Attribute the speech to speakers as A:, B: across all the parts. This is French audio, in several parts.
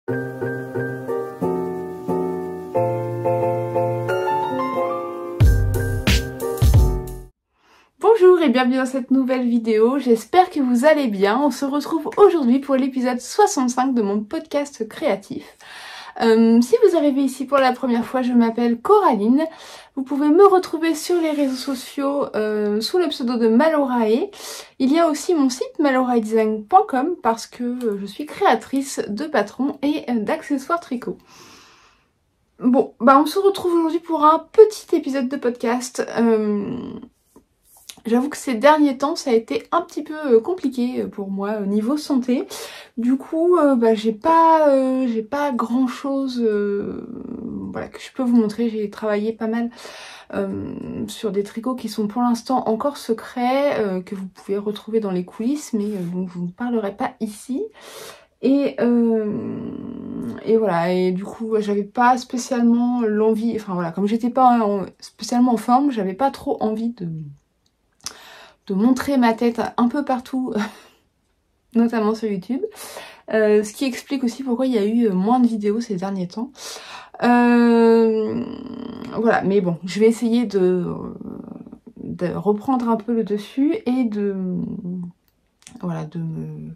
A: Bonjour et bienvenue dans cette nouvelle vidéo, j'espère que vous allez bien. On se retrouve aujourd'hui pour l'épisode 65 de mon podcast créatif. Si vous arrivez ici pour la première fois, je m'appelle Coraline. Vous pouvez me retrouver sur les réseaux sociaux sous le pseudo de Malorae. Il y a aussi mon site maloraedesign.com parce que je suis créatrice de patrons et d'accessoires tricot. Bon, on se retrouve aujourd'hui pour un petit épisode de podcast. J'avoue que ces derniers temps, ça a été un petit peu compliqué pour moi au niveau santé. Du coup, j'ai pas grand chose voilà, que je peux vous montrer. J'ai travaillé pas mal sur des tricots qui sont pour l'instant encore secrets, que vous pouvez retrouver dans les coulisses, mais dont je ne vous parlerai pas ici. Et voilà, et du coup j'avais pas spécialement l'envie, enfin voilà, comme j'étais pas spécialement en forme, j'avais pas trop envie de montrer ma tête un peu partout, notamment sur YouTube. Ce qui explique aussi pourquoi il y a eu moins de vidéos ces derniers temps. Voilà, mais bon, je vais essayer de reprendre un peu le dessus et de me...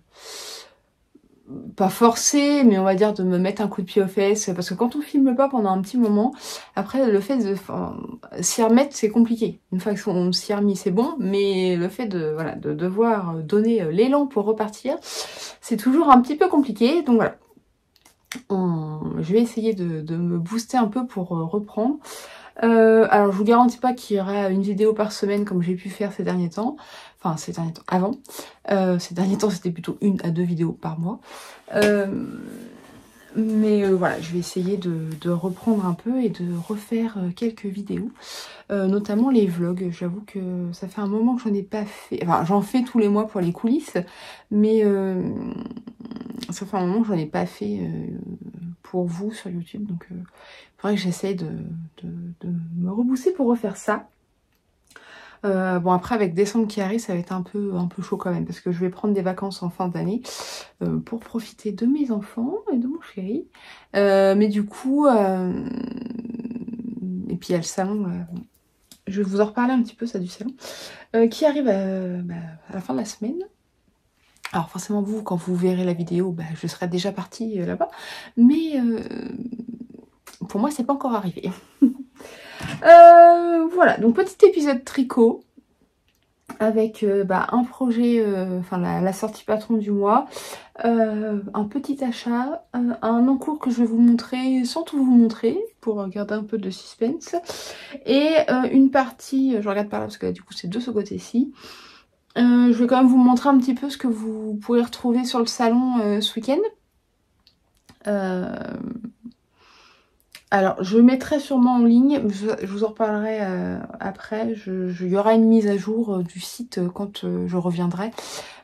A: pas forcer, mais on va dire de me mettre un coup de pied aux fesses, parce que quand on filme pas pendant un petit moment, après le fait de s'y remettre c'est compliqué. Une fois qu'on s'y est remis c'est bon, mais le fait de devoir donner l'élan pour repartir, c'est toujours un petit peu compliqué, donc voilà. Je vais essayer de me booster un peu pour reprendre. Alors je vous garantis pas qu'il y aura une vidéo par semaine comme j'ai pu faire ces derniers temps. Enfin ces derniers temps avant. Ces derniers temps c'était plutôt 1 à 2 vidéos par mois. Mais voilà, je vais essayer de reprendre un peu et de refaire quelques vidéos. Notamment les vlogs. J'avoue que ça fait un moment que j'en ai pas fait. Enfin j'en fais tous les mois pour les coulisses. Mais ça fait un moment que j'en ai pas fait pour vous sur YouTube. Donc il faudrait que j'essaye de me rebooster pour refaire ça. Bon après avec décembre qui arrive ça va être un peu chaud quand même parce que je vais prendre des vacances en fin d'année pour profiter de mes enfants et de mon chéri. Mais du coup et puis il y a le salon, je vais vous en reparler un petit peu ça du salon, qui arrive à la fin de la semaine. Alors forcément vous quand vous verrez la vidéo je serai déjà partie là-bas, mais pour moi c'est pas encore arrivé. Voilà, donc petit épisode tricot avec un projet, la sortie patron du mois, un petit achat, un encours que je vais vous montrer sans tout vous montrer pour garder un peu de suspense, et une partie, je regarde par là parce que du coup c'est de ce côté-ci. Je vais quand même vous montrer un petit peu ce que vous pourrez retrouver sur le salon ce week-end. Alors, je mettrai sûrement en ligne, je vous en reparlerai après, il y aura une mise à jour du site quand je reviendrai,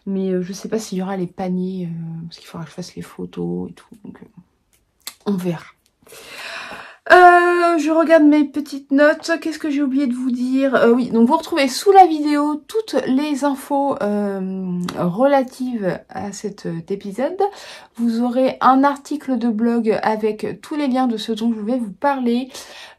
A: mais je sais pas s'il y aura les paniers, parce qu'il faudra que je fasse les photos et tout, donc on verra. Je regarde mes petites notes, qu'est-ce que j'ai oublié de vous dire? Oui, donc vous retrouvez sous la vidéo toutes les infos relatives à cet épisode. Vous aurez un article de blog avec tous les liens de ce dont je vais vous parler.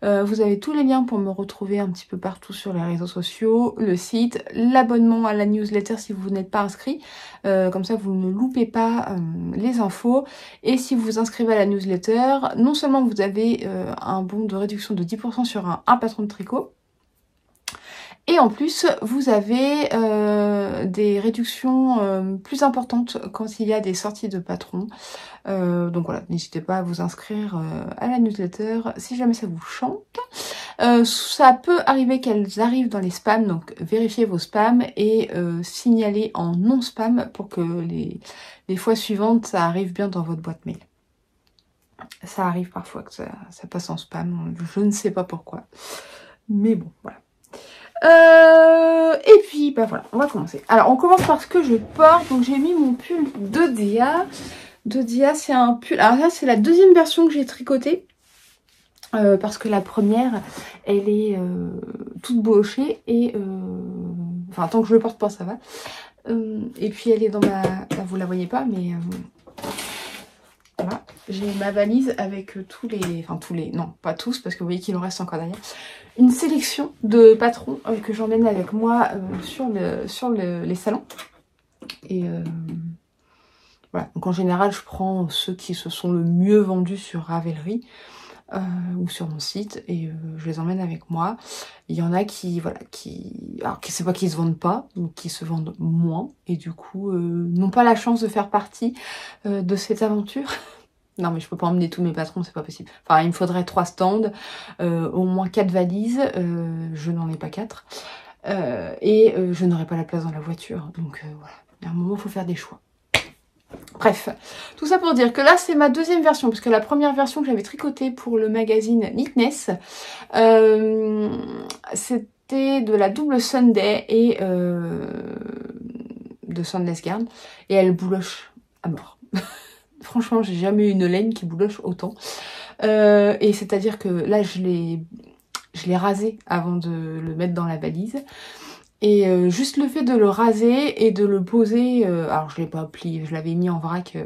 A: Vous avez tous les liens pour me retrouver un petit peu partout sur les réseaux sociaux, le site, l'abonnement à la newsletter si vous n'êtes pas inscrit. Comme ça vous ne loupez pas les infos. Et si vous vous inscrivez à la newsletter, non seulement vous avez un bon de réduction de 10% sur un patron de tricot, et en plus vous avez des réductions plus importantes quand il y a des sorties de patrons. Donc voilà, n'hésitez pas à vous inscrire à la newsletter si jamais ça vous chante. Ça peut arriver qu'elles arrivent dans les spams, donc vérifiez vos spams et signalez en non spam pour que les fois suivantes ça arrive bien dans votre boîte mail. Ça arrive parfois que ça passe en spam, je ne sais pas pourquoi, mais bon voilà. Et puis voilà, on va commencer. Alors on commence par ce que je porte. Donc j'ai mis mon pull de Dia. De Dia, c'est un pull. Alors là c'est la deuxième version que j'ai tricotée. Parce que la première elle est toute bochée et enfin tant que je le porte pas ça va. Et puis elle est dans ma... Enfin, vous la voyez pas mais voilà. j'ai ma valise avec tous les... Enfin tous les... Non, pas tous, parce que vous voyez qu'il en reste encore derrière. Une sélection de patrons que j'emmène avec moi sur les salons. Et voilà. Donc en général, je prends ceux qui se sont le mieux vendus sur Ravelry. Ou sur mon site et je les emmène avec moi. Il y en a qui, voilà, alors c'est pas qu'ils se vendent pas, mais qui se vendent moins et du coup n'ont pas la chance de faire partie de cette aventure. Non mais je peux pas emmener tous mes patrons, c'est pas possible. Enfin il me faudrait 3 stands, au moins 4 valises, je n'en ai pas 4 et je n'aurai pas la place dans la voiture. Donc voilà, à un moment il faut faire des choix. Bref, tout ça pour dire que là c'est ma deuxième version, parce que la première version que j'avais tricotée pour le magazine Neatness, c'était de la double Sunday et de Sandless Garn, et elle bouloche à mort. Franchement, j'ai jamais eu une laine qui bouloche autant. Et c'est-à-dire que là je l'ai rasé avant de le mettre dans la valise. Et juste le fait de le raser et de le poser, alors je l'ai pas plié, je l'avais mis en vrac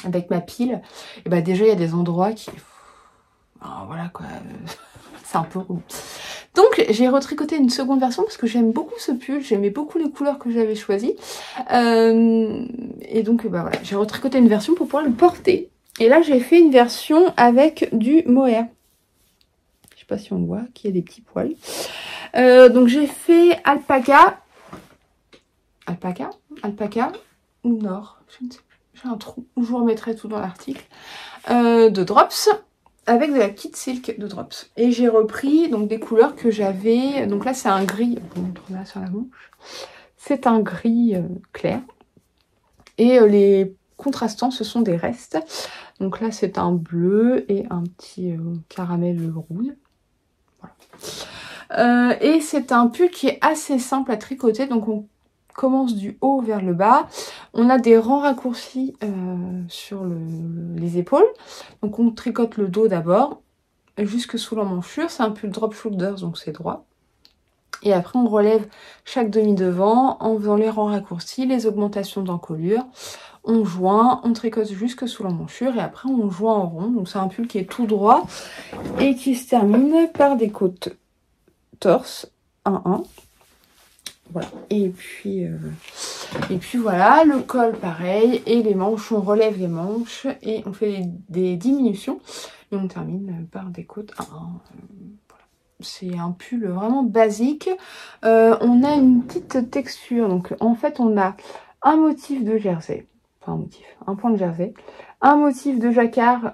A: avec ma pile, et bah déjà il y a des endroits qui... Alors, voilà quoi, c'est un peu roux. Donc j'ai retricoté une seconde version parce que j'aime beaucoup ce pull, j'aimais beaucoup les couleurs que j'avais choisies. Et donc bah voilà, j'ai retricoté une version pour pouvoir le porter. Et là j'ai fait une version avec du mohair. Je sais pas si on voit qu'il y a des petits poils. Donc j'ai fait alpaca ou nord, je ne sais plus, j'ai un trou, je vous remettrai tout dans l'article, de drops, avec de la petite silk de drops. Et j'ai repris donc des couleurs que j'avais, donc là c'est un gris, je vous montre là sur la manche, c'est un gris clair, et les contrastants ce sont des restes, donc là c'est un bleu et un petit caramel rouge, voilà. Et c'est un pull qui est assez simple à tricoter, donc on commence du haut vers le bas. On a des rangs raccourcis sur les épaules, donc on tricote le dos d'abord jusque sous l'emmanchure. C'est un pull drop shoulders, donc c'est droit. Et après on relève chaque demi-devant en faisant les rangs raccourcis, les augmentations d'encolure. On joint, on tricote jusque sous l'emmanchure et après on joint en rond. Donc c'est un pull qui est tout droit et qui se termine par des côtes torse 1-1, voilà, et puis voilà, le col pareil, et les manches, on relève les manches et on fait des diminutions et on termine par des côtes 1-1. Voilà. C'est un pull vraiment basique. On a une petite texture, donc en fait on a un motif de jersey, enfin un point de jersey, un motif de jacquard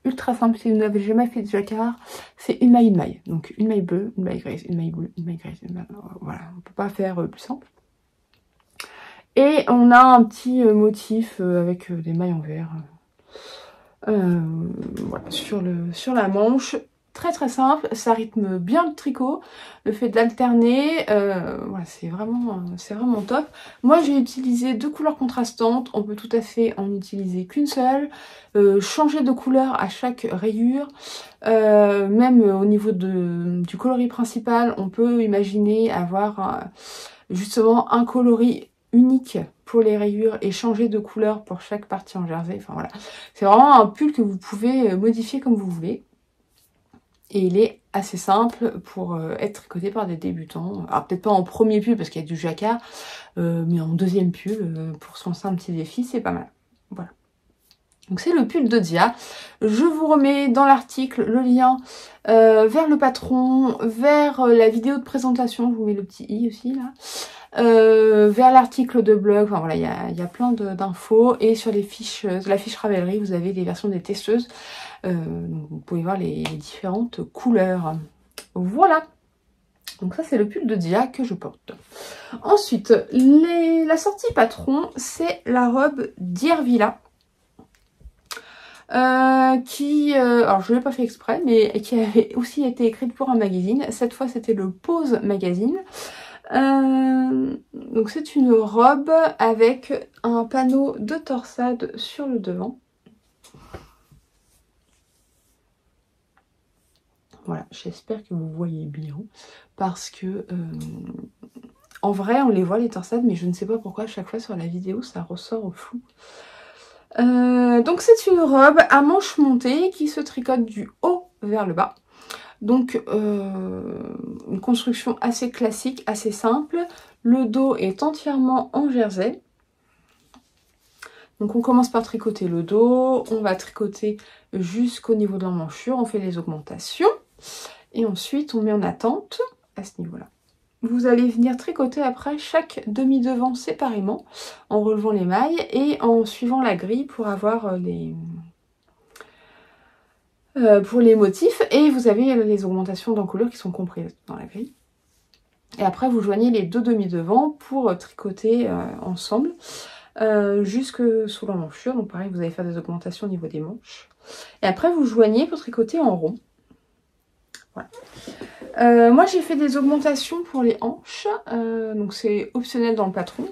A: ultra simple. Si vous n'avez jamais fait de jacquard, c'est une maille. Donc une maille bleue, une maille grise, une maille bleue, une maille grise. Voilà, on peut pas faire plus simple. Et on a un petit motif avec des mailles en vert voilà, sur la manche. Très simple, ça rythme bien le tricot, le fait d'alterner, voilà, c'est vraiment top. Moi j'ai utilisé 2 couleurs contrastantes, on peut tout à fait en utiliser qu'une seule, changer de couleur à chaque rayure, même au niveau du coloris principal, on peut imaginer avoir justement un coloris unique pour les rayures et changer de couleur pour chaque partie en jersey. Enfin voilà, c'est vraiment un pull que vous pouvez modifier comme vous voulez. Et il est assez simple pour être tricoté par des débutants. Alors peut-être pas en premier pull parce qu'il y a du jacquard, mais en deuxième pull pour se lancer un petit défi, c'est pas mal. Voilà. Donc c'est le pull de Dia. Je vous remets dans l'article le lien vers le patron, vers la vidéo de présentation, je vous mets le petit i aussi là. Vers l'article de blog, enfin voilà, il y a plein d'infos, et sur les fiches, la fiche Ravelry, vous avez les versions des testeuses, donc vous pouvez voir les différentes couleurs. Voilà, donc ça c'est le pull de Dia que je porte. Ensuite, la sortie patron, c'est la robe d'Irvilla. Alors je ne l'ai pas fait exprès, mais qui avait aussi été écrite pour un magazine. Cette fois c'était le Pose Magazine. Donc c'est une robe avec un panneau de torsade sur le devant. Voilà, j'espère que vous voyez bien, parce que en vrai on les voit les torsades, mais je ne sais pas pourquoi à chaque fois sur la vidéo ça ressort au flou. Donc c'est une robe à manches montées qui se tricote du haut vers le bas. Donc une construction assez classique, assez simple. Le dos est entièrement en jersey. Donc on commence par tricoter le dos, on va tricoter jusqu'au niveau de l'emmanchure, on fait les augmentations. Et ensuite on met en attente à ce niveau-là. Vous allez venir tricoter après chaque demi-devant séparément, en relevant les mailles et en suivant la grille pour avoir pour les motifs. Et vous avez les augmentations d'encolure qui sont comprises dans la grille. Et après vous joignez les deux demi-devants pour tricoter ensemble jusque sous l'emmanchure. Donc pareil, vous allez faire des augmentations au niveau des manches. Et après vous joignez pour tricoter en rond. Voilà. Moi j'ai fait des augmentations pour les hanches, donc c'est optionnel dans le patron,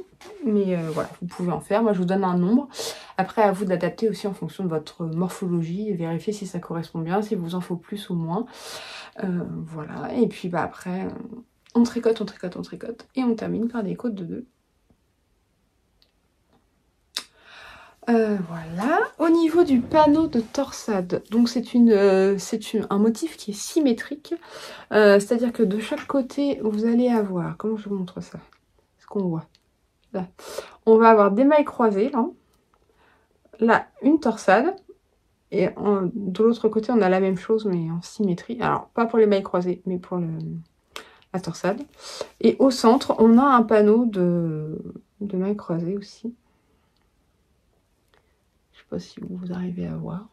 A: mais voilà, vous pouvez en faire. Moi je vous donne un nombre, après à vous de l'adapter aussi en fonction de votre morphologie et vérifier si ça correspond bien, si vous en faut plus ou moins. Voilà, et puis bah après on tricote, on tricote, on tricote et on termine par des côtes de 2. Voilà, au niveau du panneau de torsade, donc c'est un motif qui est symétrique, c'est-à-dire que de chaque côté vous allez avoir, comment je vous montre ça, ce qu'on voit là, on va avoir des mailles croisées là une torsade, et de l'autre côté on a la même chose mais en symétrie, alors pas pour les mailles croisées mais pour la torsade, et au centre on a un panneau de mailles croisées aussi. Je sais pas si vous arrivez à voir.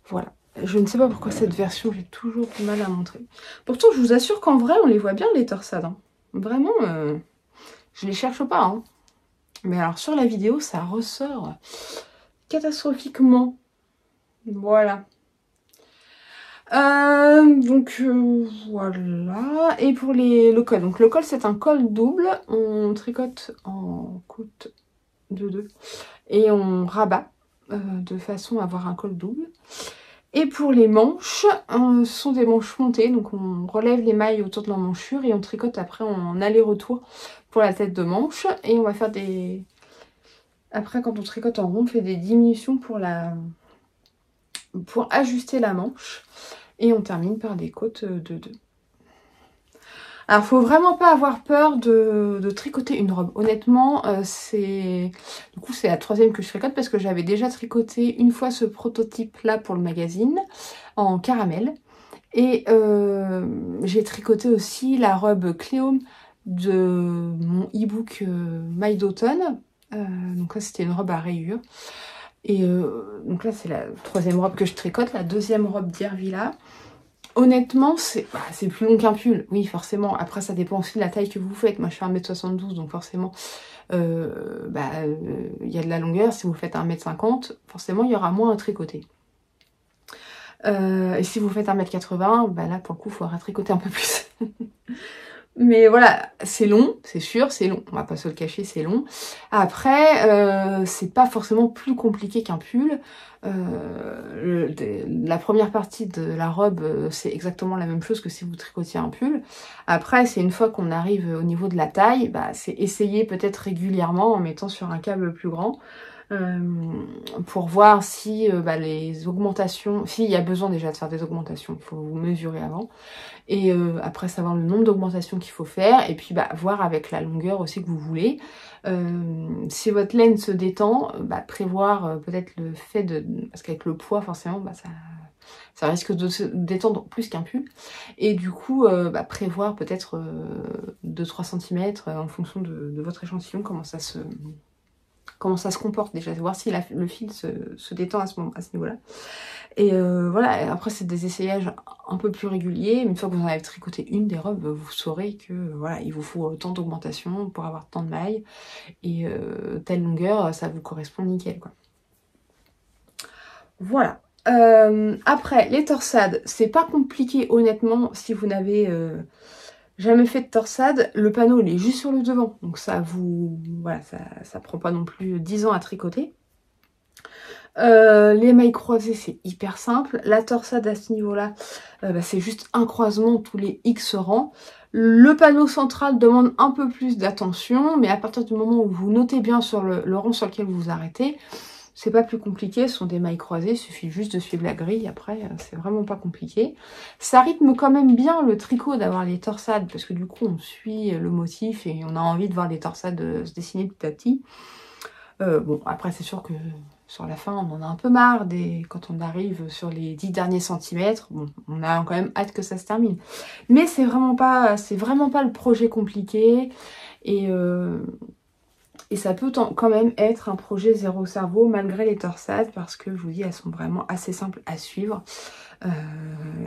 A: Voilà. Je ne sais pas pourquoi cette version, j'ai toujours du mal à montrer. Pourtant, je vous assure qu'en vrai, on les voit bien, les torsades. Hein. Vraiment, je les cherche pas. Hein. Mais alors, sur la vidéo, ça ressort catastrophiquement. Voilà. Voilà. Et pour le col. Donc, le col, c'est un col double. On tricote en côte de 2. Et on rabat de façon à avoir un col double. Et pour les manches, ce sont des manches montées, donc on relève les mailles autour de l'emmanchure et on tricote après en aller-retour pour la tête de manche. Et on va faire des... Après, quand on tricote en rond, on fait des diminutions pour ajuster la manche. Et on termine par des côtes de 2. Alors, faut vraiment pas avoir peur de tricoter une robe. Honnêtement, c'est la 3e que je tricote parce que j'avais déjà tricoté une fois ce prototype-là pour le magazine en caramel. Et j'ai tricoté aussi la robe Cléome de mon e-book Maille d'automne. Donc là, c'était une robe à rayures. Et donc là, c'est la 3e robe que je tricote, la 2e robe d'Irvilla. Honnêtement, c'est plus long qu'un pull, oui forcément. Après ça dépend aussi de la taille que vous faites. Moi je fais 1m72 donc forcément y a de la longueur. Si vous faites 1m50, forcément il y aura moins à tricoter. Et si vous faites 1m80, là pour le coup il faudra tricoter un peu plus. Mais voilà, c'est long, c'est sûr, c'est long. On va pas se le cacher, c'est long. Après, c'est pas forcément plus compliqué qu'un pull. La première partie de la robe, c'est exactement la même chose que si vous tricotiez un pull. Après, c'est une fois qu'on arrive au niveau de la taille, c'est essayer peut-être régulièrement en mettant sur un câble plus grand. Pour voir si les augmentations, s'il y a besoin déjà de faire des augmentations, il faut vous mesurer avant, et après savoir le nombre d'augmentations qu'il faut faire, et puis voir avec la longueur aussi que vous voulez. Si votre laine se détend, prévoir peut-être le fait parce qu'avec le poids forcément ça risque de se détendre plus qu'un pull, et du coup prévoir peut-être 2-3 cm en fonction de votre échantillon, comment ça se comporte déjà, voir si le fil se détend à ce niveau-là. Et voilà, et après c'est des essayages un peu plus réguliers. Une fois que vous en avez tricoté une des robes, vous saurez que voilà, il vous faut tant d'augmentation pour avoir tant de mailles, et telle longueur, ça vous correspond nickel, quoi. Voilà. Après, les torsades, c'est pas compliqué honnêtement si vous n'avez jamais fait de torsade. Le panneau il est juste sur le devant, donc ça prend pas non plus 10 ans à tricoter. Les mailles croisées c'est hyper simple. La torsade à ce niveau là, c'est juste un croisement tous les X rangs. Le panneau central demande un peu plus d'attention, mais à partir du moment où vous notez bien sur le rang sur lequel vous vous arrêtez, C'est pas plus compliqué, ce sont des mailles croisées, il suffit juste de suivre la grille, après c'est vraiment pas compliqué. Ça rythme quand même bien le tricot d'avoir les torsades, parce que du coup on suit le motif et on a envie de voir les torsades se dessiner petit à petit. Bon, après c'est sûr que sur la fin on en a un peu marre, quand on arrive sur les 10 derniers centimètres, bon, on a quand même hâte que ça se termine. Mais c'est vraiment pas le projet compliqué, et ça peut quand même être un projet zéro cerveau malgré les torsades, parce que je vous dis, elles sont vraiment assez simples à suivre.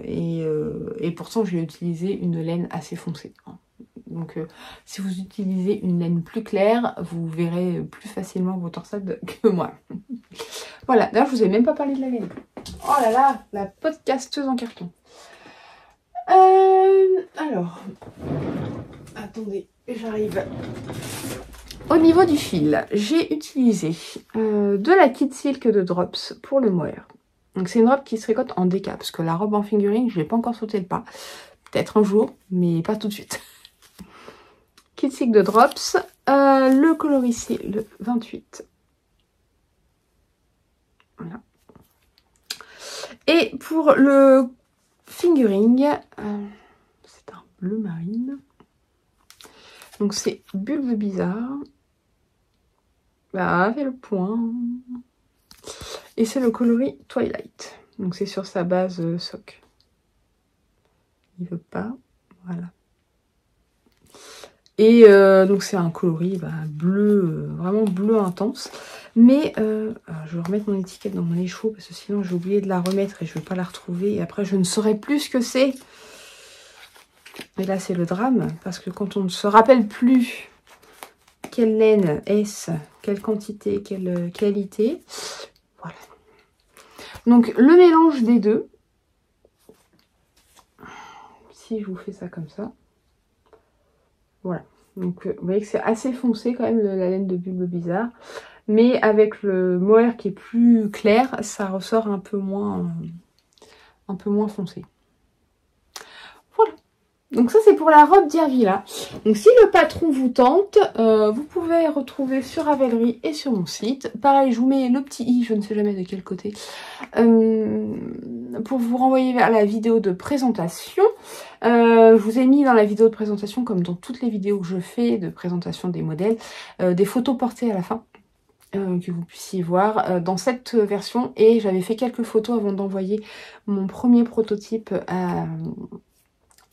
A: Et pourtant, j'ai utilisé une laine assez foncée. Donc, si vous utilisez une laine plus claire, vous verrez plus facilement vos torsades que moi. Voilà, d'ailleurs, je vous ai même pas parlé de la laine. Oh là là, la podcasteuse en carton. Alors, attendez, j'arrive. Au niveau du fil, j'ai utilisé de la Kid Silk de Drops pour le mohair. Donc c'est une robe qui se tricote en déca, parce que la robe en fingering, je n'ai pas encore sauté le pas. Peut-être un jour, mais pas tout de suite. Kid Silk de Drops, le coloris c'est le 28. Voilà. Et pour le fingering, c'est un bleu marine. Donc c'est Bulbe Bizarre. Bah, fait le point. Et c'est le coloris Twilight. Donc c'est sur sa base sock. Il veut pas. Voilà. Et donc c'est un coloris bleu, vraiment bleu intense. Mais je vais remettre mon étiquette dans mon écheveau parce que sinon j'ai oublié de la remettre et je ne vais pas la retrouver. Et après je ne saurai plus ce que c'est. Et là c'est le drame parce que quand on ne se rappelle plus quelle laine est-ce, quelle quantité, quelle qualité. Voilà. Donc le mélange des deux. Si je vous fais ça comme ça. Voilà. Donc vous voyez que c'est assez foncé quand même la laine de Bulbe Bizarre. Mais avec le mohair qui est plus clair, ça ressort un peu moins foncé. Voilà. Donc ça c'est pour la robe d'Irvilla. Donc si le patron vous tente, vous pouvez retrouver sur Ravelry et sur mon site. Pareil, je vous mets le petit i, je ne sais jamais de quel côté, pour vous renvoyer vers la vidéo de présentation. Je vous ai mis dans la vidéo de présentation, comme dans toutes les vidéos que je fais de présentation des modèles, des photos portées à la fin. Que vous puissiez voir dans cette version, et j'avais fait quelques photos avant d'envoyer mon premier prototype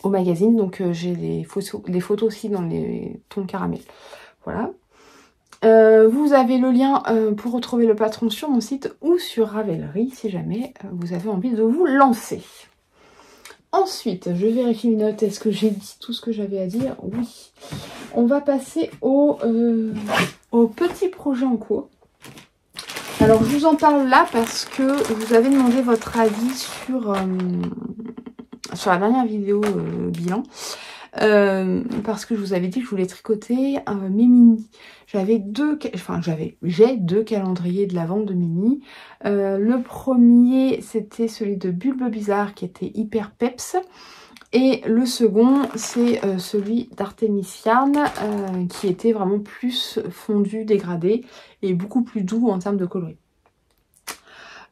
A: au magazine, donc j'ai les photos aussi dans les tons caramel. Voilà. Vous avez le lien pour retrouver le patron sur mon site ou sur Ravelry si jamais vous avez envie de vous lancer. Ensuite, je vérifie mes notes. Est-ce que j'ai dit tout ce que j'avais à dire? Oui. On va passer au petit projet en cours. Alors, je vous en parle là parce que vous avez demandé votre avis sur la dernière vidéo bilan. Parce que je vous avais dit que je voulais tricoter mes mini. J'ai deux calendriers de la vente de mini. Le premier, c'était celui de Bulbe Bizarre qui était hyper peps. Et le second, c'est celui d'Artemisian qui était vraiment plus fondu, dégradé et beaucoup plus doux en termes de coloris.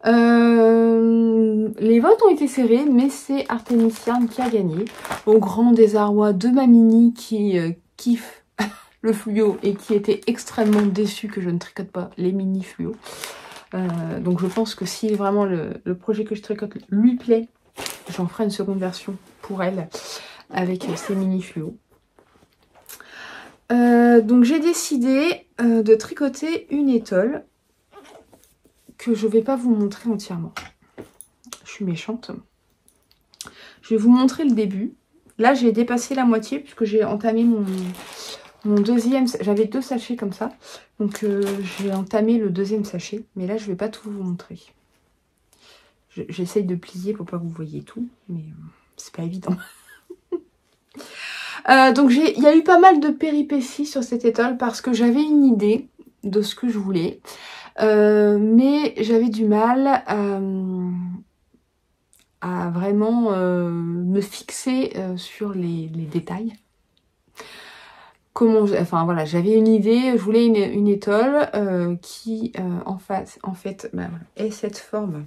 A: Les votes ont été serrés, mais c'est Artemisian qui a gagné. Au grand désarroi de ma mini qui kiffe le fluo et qui était extrêmement déçue que je ne tricote pas les mini fluo. Donc je pense que si vraiment le projet que je tricote lui plaît, j'en ferai une seconde version pour elle avec ces mini fluo. Donc j'ai décidé de tricoter une étole que je ne vais pas vous montrer entièrement. Je suis méchante. Je vais vous montrer le début. Là, j'ai dépassé la moitié puisque j'ai entamé mon deuxième. J'avais 2 sachets comme ça. Donc, j'ai entamé le deuxième sachet. Mais là, je ne vais pas tout vous montrer. J'essaye de plier pour pas que vous voyez tout. Mais c'est pas évident. Donc, il y a eu pas mal de péripéties sur cette étole parce que j'avais une idée de ce que je voulais. Mais j'avais du mal à vraiment me fixer sur les détails. comment, enfin voilà, j'avais une idée, je voulais une étole qui en fait, bah, voilà, ait cette forme.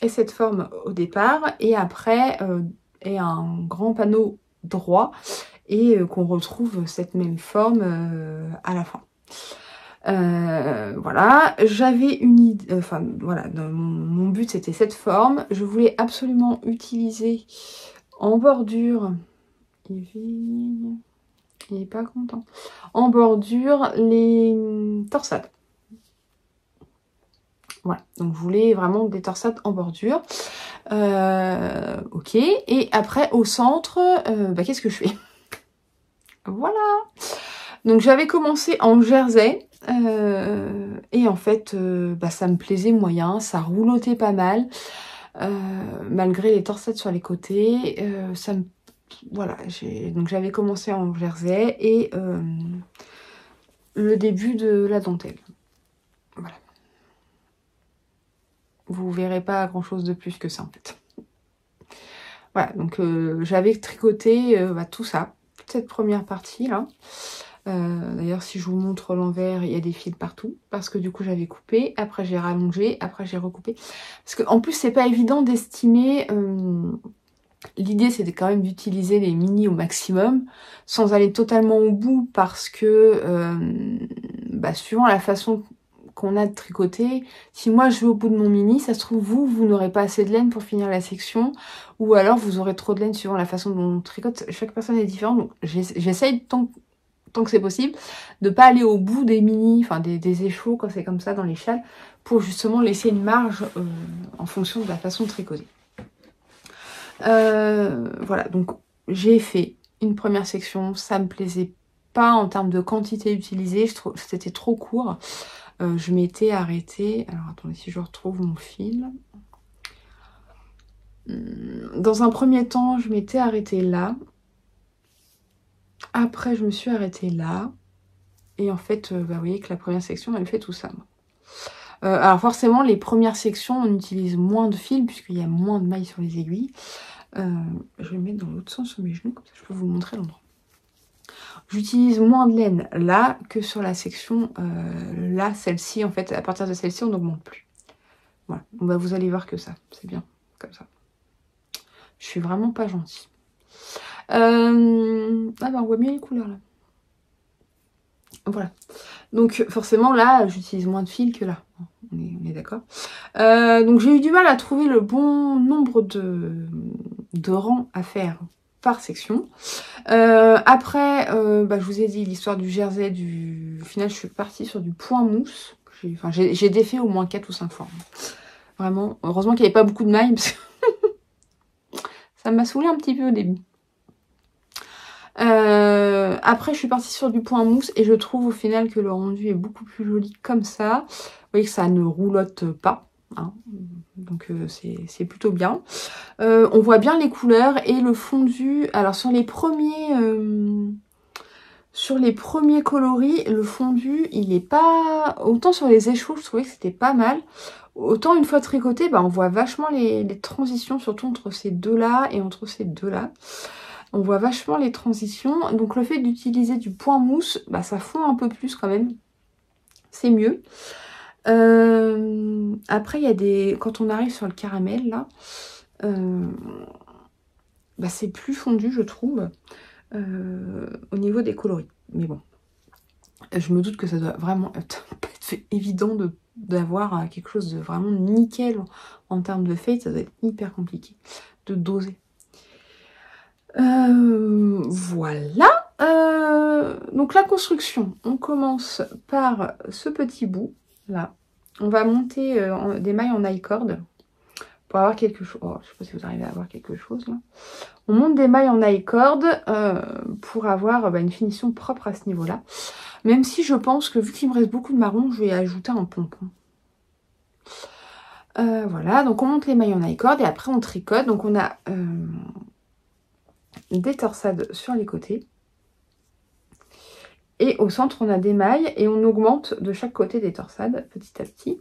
A: Et cette forme au départ, et après est un grand panneau droit, et qu'on retrouve cette même forme à la fin. Voilà, j'avais une idée, enfin voilà, mon but c'était cette forme. Je voulais absolument utiliser en bordure, il est pas content, en bordure les torsades. Voilà, donc je voulais vraiment des torsades en bordure. Ok, et après au centre, bah, qu'est-ce que je fais? Voilà. Donc j'avais commencé en jersey, et en fait, bah, ça me plaisait moyen, ça roulotait pas mal, malgré les torsades sur les côtés. Ça me... Voilà, donc j'avais commencé en jersey et le début de la dentelle. Voilà. Vous verrez pas grand chose de plus que ça en fait. Voilà, donc j'avais tricoté bah, tout ça, toute cette première partie là. D'ailleurs, si je vous montre l'envers, il y a des fils partout, parce que du coup j'avais coupé, après j'ai rallongé, après j'ai recoupé. Parce que en plus c'est pas évident d'estimer. L'idée c'était quand même d'utiliser les mini au maximum, sans aller totalement au bout, parce que bah, suivant la façon qu'on a de tricoter, si moi je vais au bout de mon mini, ça se trouve vous n'aurez pas assez de laine pour finir la section, ou alors vous aurez trop de laine suivant la façon dont on tricote. Chaque personne est différente, donc j'essaye tant que c'est possible, de pas aller au bout des mini, enfin des échos quand c'est comme ça dans les châles, pour justement laisser une marge en fonction de la façon de tricoter. Voilà, donc j'ai fait une première section, ça me plaisait pas en termes de quantité utilisée, je trouve que c'était trop court. Je m'étais arrêtée, alors attendez si je retrouve mon fil. Dans un premier temps, je m'étais arrêtée là. Après, je me suis arrêtée là. Et en fait, bah, vous voyez que la première section, elle fait tout ça. Alors forcément, les premières sections, on utilise moins de fil puisqu'il y a moins de mailles sur les aiguilles. Je vais le mettre dans l'autre sens sur mes genoux, comme ça je peux vous montrer l'endroit. J'utilise moins de laine là que sur la section là, celle-ci, en fait, à partir de celle-ci, on n'augmente plus. Voilà, bon, bah, vous allez voir que ça, c'est bien, comme ça. Je suis vraiment pas gentille. Ah bah on voit mieux les couleurs là. Voilà. Donc forcément là, j'utilise moins de fil que là. On est d'accord. Donc j'ai eu du mal à trouver le bon nombre de rangs à faire par section. Après, bah, je vous ai dit l'histoire du jersey, au final je suis partie sur du point mousse. J'ai défait au moins 4 ou 5 formes. Vraiment, heureusement qu'il n'y avait pas beaucoup de mailles, parce que ça m'a saoulé un petit peu au début. Après je suis partie sur du point mousse et je trouve au final que le rendu est beaucoup plus joli comme ça. Vous voyez que ça ne roulotte pas, hein. Donc c'est plutôt bien. On voit bien les couleurs et le fondu. Alors sur les premiers coloris, le fondu il est pas... Autant sur les échos je trouvais que c'était pas mal. Autant une fois tricoté, bah, on voit vachement les transitions, surtout entre ces deux là et entre ces deux là. On voit vachement les transitions. Donc le fait d'utiliser du point mousse, bah, ça fond un peu plus quand même. C'est mieux. Après, il y a des... Quand on arrive sur le caramel, là, bah, c'est plus fondu, je trouve, au niveau des coloris. Mais bon, je me doute que ça doit vraiment être évident d'avoir quelque chose de vraiment nickel en termes de fade. Ça doit être hyper compliqué de doser. Voilà. Donc la construction, on commence par ce petit bout là. On va monter des mailles en high cord pour avoir quelque chose. Oh, je sais pas si vous arrivez à avoir quelque chose là. On monte des mailles en high cord pour avoir une finition propre à ce niveau là. Même si je pense que vu qu'il me reste beaucoup de marron, je vais ajouter un pompon. Voilà, donc on monte les mailles en high cord et après on tricote. Donc on a des torsades sur les côtés. Et au centre, on a des mailles et on augmente de chaque côté des torsades petit à petit.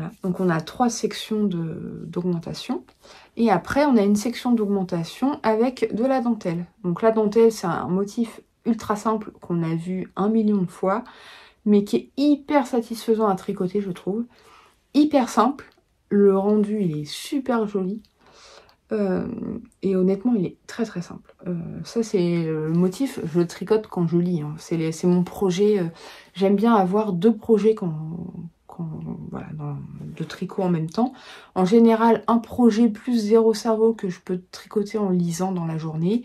A: Voilà, donc on a 3 sections d'augmentation. Et après, on a une section d'augmentation avec de la dentelle. Donc la dentelle, c'est un motif ultra simple qu'on a vu 1 million de fois, mais qui est hyper satisfaisant à tricoter, je trouve. Hyper simple. Le rendu, il est super joli. Et honnêtement, il est très très simple. Ça, c'est le motif, je le tricote quand je lis. Hein. C'est mon projet. J'aime bien avoir 2 projets voilà, de tricot en même temps. En général, un projet plus 0 cerveau que je peux tricoter en lisant dans la journée.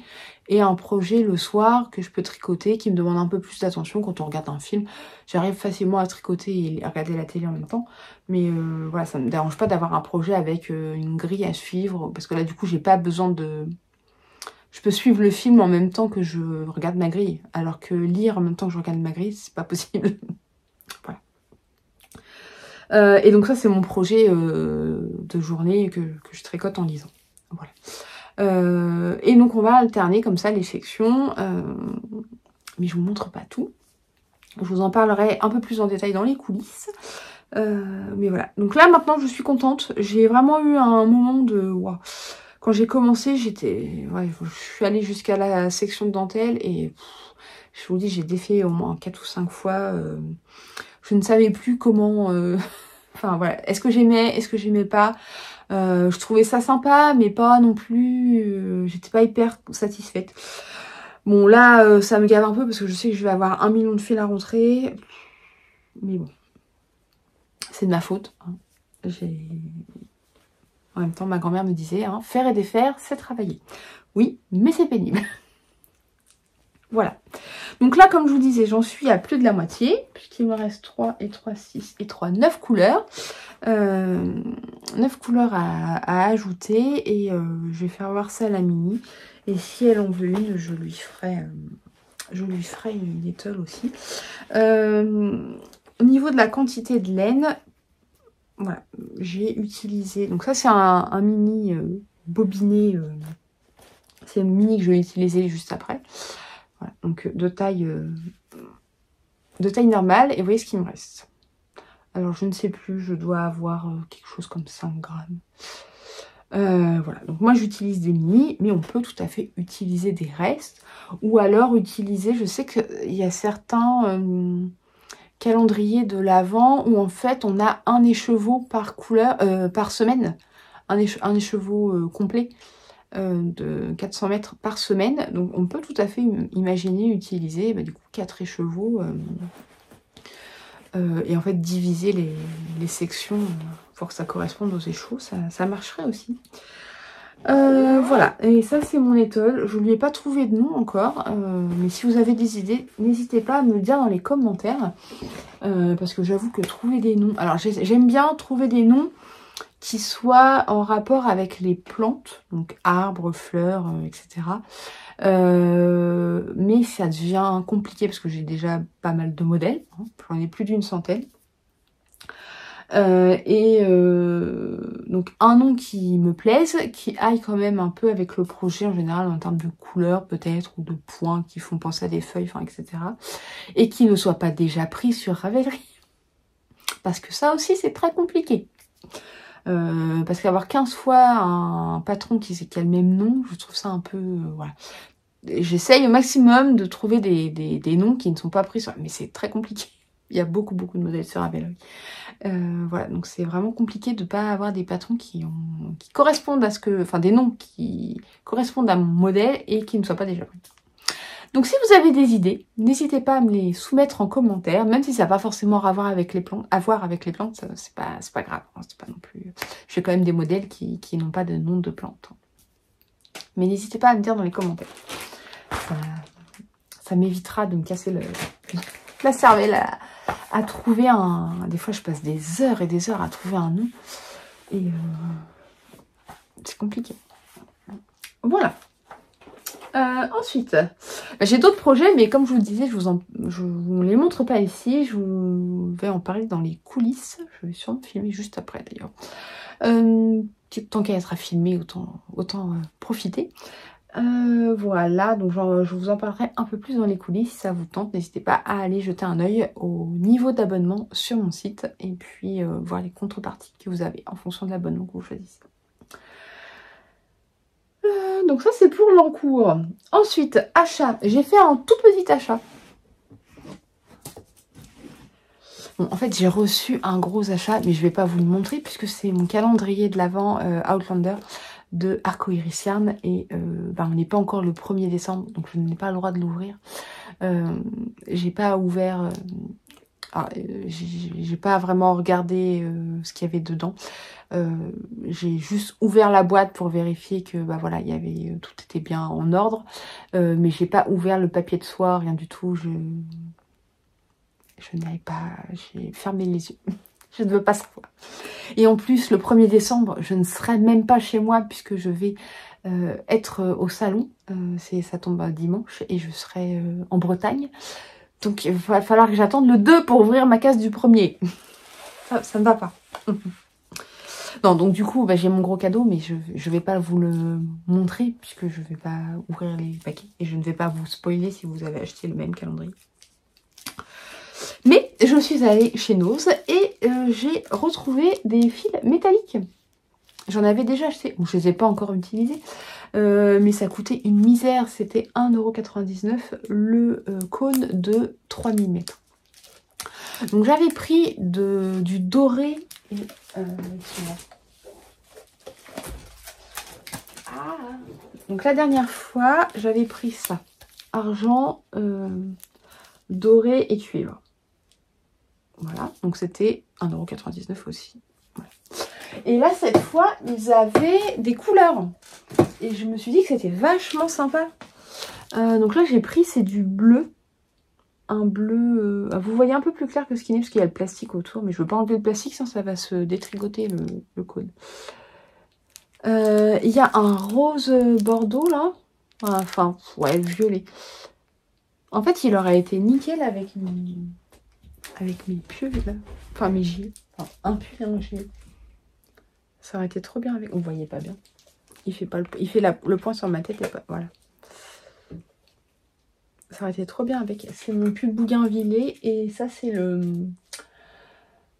A: Et un projet le soir que je peux tricoter qui me demande un peu plus d'attention quand on regarde un film. J'arrive facilement à tricoter et à regarder la télé en même temps. Mais voilà, ça ne me dérange pas d'avoir un projet avec une grille à suivre. Parce que là, du coup, j'ai pas besoin de... Je peux suivre le film en même temps que je regarde ma grille. Alors que lire en même temps que je regarde ma grille, c'est pas possible. Voilà. Et donc ça, c'est mon projet de journée que je tricote en lisant. Voilà. Et donc on va alterner comme ça les sections, mais je vous montre pas tout. Je vous en parlerai un peu plus en détail dans les coulisses. Mais voilà. Donc là maintenant je suis contente. J'ai vraiment eu un moment de... Wow. Quand j'ai commencé, j'étais... Ouais, je suis allée jusqu'à la section de dentelle et je vous dis, j'ai défait au moins 4 ou 5 fois. Je ne savais plus comment... Enfin voilà, est-ce que j'aimais pas. Je trouvais ça sympa, mais pas non plus... J'étais pas hyper satisfaite. Bon là, ça me gave un peu parce que je sais que je vais avoir 1 million de fils à rentrer. Mais bon, c'est de ma faute. Hein. En même temps, ma grand-mère me disait, hein, faire et défaire, c'est travailler. Oui, mais c'est pénible. Voilà. Donc là, comme je vous disais, j'en suis à plus de la moitié, puisqu'il me reste 3 et 3, 6 et 3, 9 couleurs. 9 couleurs à ajouter et je vais faire voir ça à la Mini. Et si elle en veut une, je lui ferai une étole aussi. Au niveau de la quantité de laine, voilà, j'ai utilisé... Donc ça, c'est un mini bobiné. C'est le mini que je vais utiliser juste après. Voilà, donc de taille normale. Et vous voyez ce qu'il me reste. Alors, je ne sais plus, je dois avoir quelque chose comme 5 grammes. Voilà, donc moi j'utilise des mini, mais on peut tout à fait utiliser des restes. Ou alors utiliser, je sais qu'il y a certains calendriers de l'Avent où en fait on a un écheveau par couleur, par semaine. Un écheveau complet de 400 mètres par semaine. Donc on peut tout à fait imaginer utiliser du coup 4 écheveaux et en fait diviser les sections pour que ça corresponde aux écheveaux, ça marcherait aussi. Voilà, et ça c'est mon étole. Je lui ai pas trouvé de nom encore, mais si vous avez des idées, n'hésitez pas à me le dire dans les commentaires, parce que j'avoue que trouver des noms... Alors j'aime bien trouver des noms qui soient en rapport avec les plantes, donc arbres, fleurs, etc. Mais ça devient compliqué parce que j'ai déjà pas mal de modèles, hein, j'en ai plus d'une centaine. Donc un nom qui me plaise, qui aille quand même un peu avec le projet en général en termes de couleurs peut-être, ou de points qui font penser à des feuilles, enfin etc. Et qui ne soit pas déjà pris sur Ravelry. Parce que ça aussi c'est très compliqué. Parce qu'avoir 15 fois un patron qui a le même nom, je trouve ça un peu... voilà. J'essaye au maximum de trouver des noms qui ne sont pas pris sur... Mais c'est très compliqué. Il y a beaucoup de modèles sur Ravelry. Voilà, donc c'est vraiment compliqué de ne pas avoir des patrons qui correspondent à ce que... Enfin, des noms qui correspondent à mon modèle et qui ne soient pas déjà pris. Donc si vous avez des idées, n'hésitez pas à me les soumettre en commentaire, même si ça n'a pas forcément à voir avec les plantes, c'est pas grave, hein, c'est pas non plus... J'ai quand même des modèles qui n'ont pas de nom de plante. Mais n'hésitez pas à me dire dans les commentaires. Ça m'évitera de me casser la cervelle à trouver un... Des fois je passe des heures et des heures à trouver un nom. Et c'est compliqué. Voilà. Ensuite, j'ai d'autres projets, mais comme je vous le disais, je vous les montre pas ici. Je vais en parler dans les coulisses. Je vais sûrement filmer juste après d'ailleurs. Tant qu'elle sera filmée, autant profiter. Voilà, donc je vous en parlerai un peu plus dans les coulisses si ça vous tente. N'hésitez pas à aller jeter un œil au niveau d'abonnement sur mon site et puis voir les contreparties que vous avez en fonction de l'abonnement que vous choisissez. Donc ça c'est pour l'encours. Ensuite, achat. J'ai fait un tout petit achat. Bon, en fait, j'ai reçu un gros achat, mais je vais pas vous le montrer puisque c'est mon calendrier de l'Avent Outlander de Arcoiris Yarn et on n'est pas encore le 1er décembre, donc je n'ai pas le droit de l'ouvrir. J'ai pas ouvert, j'ai pas vraiment regardé ce qu'il y avait dedans. J'ai juste ouvert la boîte pour vérifier que voilà, il y avait tout était bien en ordre, mais j'ai pas ouvert le papier de soie, rien du tout. Je n'avais pas, j'ai fermé les yeux. Je ne veux pas savoir. Et en plus, le 1er décembre, je ne serai même pas chez moi puisque je vais être au salon. Ça tombe un dimanche et je serai en Bretagne. Donc, il va falloir que j'attende le 2 pour ouvrir ma case du 1er. Ça ne va pas. Non, donc du coup, j'ai mon gros cadeau, mais je vais pas vous le montrer puisque je vais pas ouvrir les paquets. Et je ne vais pas vous spoiler si vous avez acheté le même calendrier. Mais je suis allée chez Nose et j'ai retrouvé des fils métalliques. J'en avais déjà acheté. Bon, je ne les ai pas encore utilisés. Mais ça coûtait une misère. C'était 1,99 € le cône de 3 mm. Donc j'avais pris du doré. Et, donc la dernière fois, j'avais pris ça. Argent, doré et cuivre. Voilà, donc c'était 1,99 € aussi. Voilà. Et là, cette fois, ils avaient des couleurs. Et je me suis dit que c'était vachement sympa. Donc là, j'ai pris, c'est du bleu. Un bleu... vous voyez un peu plus clair que ce qu'il est, parce qu'il y a le plastique autour. Mais je ne veux pas enlever le plastique, sinon ça va se détricoter le cône. Il y a un rose bordeaux, là. Enfin, ouais, violet. En fait, il aurait été nickel avec mes pulls, là. Enfin, mes gilets. Enfin, un pull et un gilet. Ça aurait été trop bien avec... Vous voyez pas bien. Il fait le point sur ma tête et pas... Voilà. Ça aurait été trop bien avec... C'est mon pull bougainvillé et ça, c'est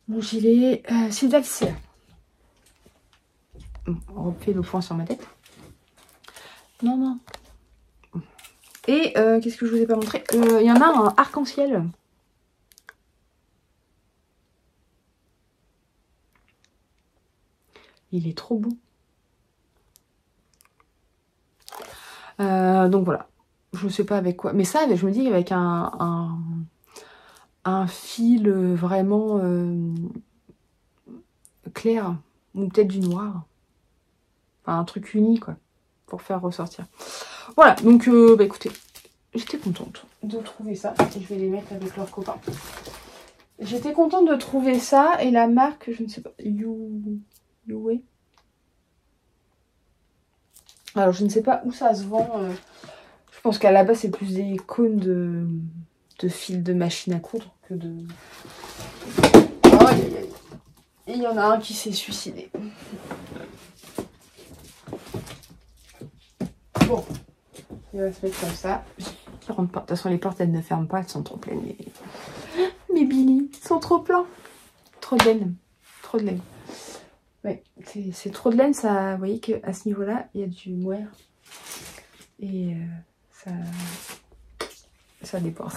A: mon gilet Sylvaxia. On refait le point sur ma tête. Non, non. Et qu'est-ce que je vous ai pas montré? Il y en a un arc-en-ciel. Il est trop beau. Donc voilà. Je ne sais pas avec quoi. Mais ça, je me dis avec un fil vraiment clair. Ou peut-être du noir. Enfin, un truc uni, quoi. Pour faire ressortir. Voilà. Donc, écoutez. J'étais contente de trouver ça. Et je vais les mettre avec leurs copains. J'étais contente de trouver ça. Et la marque, je ne sais pas. Youway. Alors, je ne sais pas où ça se vend. Je pense qu'à la base, c'est plus des cônes de fil de machine à coudre que de... Oh, et il y en a un qui s'est suicidé. Bon. Il va se mettre comme ça. Il rentre pas. De toute façon, les portes, elles ne ferment pas. Elles sont trop pleines. Mes Billy sont trop pleins. Trop de laine. Trop de laine. Ouais, c'est trop de laine. Ça, vous voyez qu'à ce niveau-là, il y a du mohair. Et ça déporte.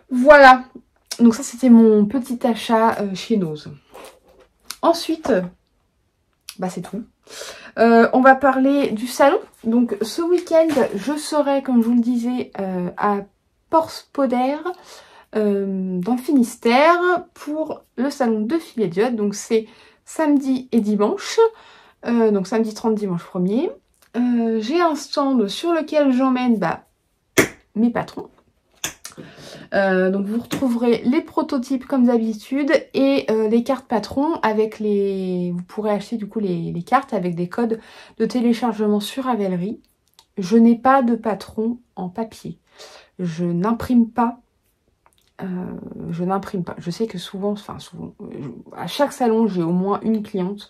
A: Voilà. Donc ça, c'était mon petit achat chez Nose. Ensuite, c'est tout. On va parler du salon. Donc ce week-end, je serai, comme je vous le disais, à Porspoder, dans le Finistère, pour le salon de Philédiode. Donc c'est samedi et dimanche. Donc samedi 30, dimanche 1er. J'ai un stand sur lequel j'emmène mes patrons. Donc vous retrouverez les prototypes comme d'habitude et les cartes patrons avec les... Vous pourrez acheter du coup les cartes avec des codes de téléchargement sur Ravelry. Je n'ai pas de patron en papier. Je n'imprime pas. Je sais que souvent, à chaque salon, j'ai au moins une cliente